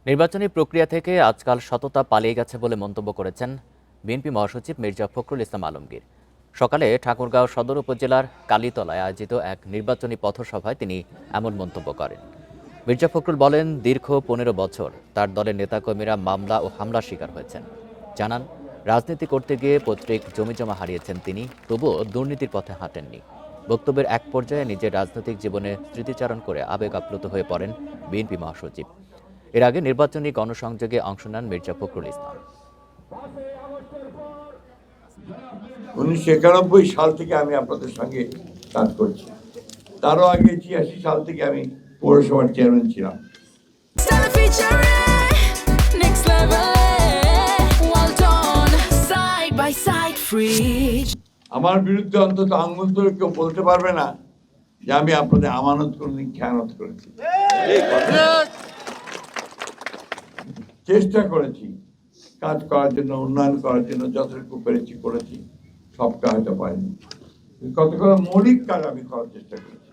নির্বাচনী প্রক্রিয়া থেকে আজকাল সততা পালিয়ে গেছে বলে মন্তব্য করেছেন বিএনপি মহাসচিব মির্জা ফখরুল ইসলাম আলমগীর। সকালে ঠাকুরগাঁও সদর উপজেলার কালীতলায় আয়োজিত এক নির্বাচনী পথসভায় তিনি এমন মন্তব্য করেন। মির্জা ফখরুল বলেন, দীর্ঘ ১৫ বছর তার দলের নেতাকর্মীরা মামলা ও হামলার শিকার হয়েছেন। জানান, রাজনীতি করতে গিয়ে পৈতৃক জমিজমা হারিয়েছেন তিনি, তবুও দুর্নীতির পথে হাঁটেননি। বক্তব্যের এক পর্যায়ে নিজের রাজনৈতিক জীবনে স্মৃতিচারণ করে আবেগ আপ্লুত হয়ে পড়েন বিএনপি মহাসচিব। এর আগে নির্বাচনী গণসংযোগে অংশ নেন মির্জা ফখরুল ইসলাম। 1991 সাল থেকে আমি আপনাদের সঙ্গে কাজ করছি। তারও আগে 86 সাল থেকে আমি পৌরসভার চেয়ারম্যান ছিলাম। আমার বিরুদ্ধে অন্তত আঙ্গুল তুলে কেউ বলতে পারবে না যে আমি আপনাদের আমানত কোনদিন খেয়ানত করেছি। চেষ্টা করেছি কাজ করার জন্য, উন্নয়ন করার জন্য, যতটুকু পেরেছি করেছি, সবটা হয়তো পারিনি। কতগুলো মৌলিক কাজ আমি করার চেষ্টা করেছি।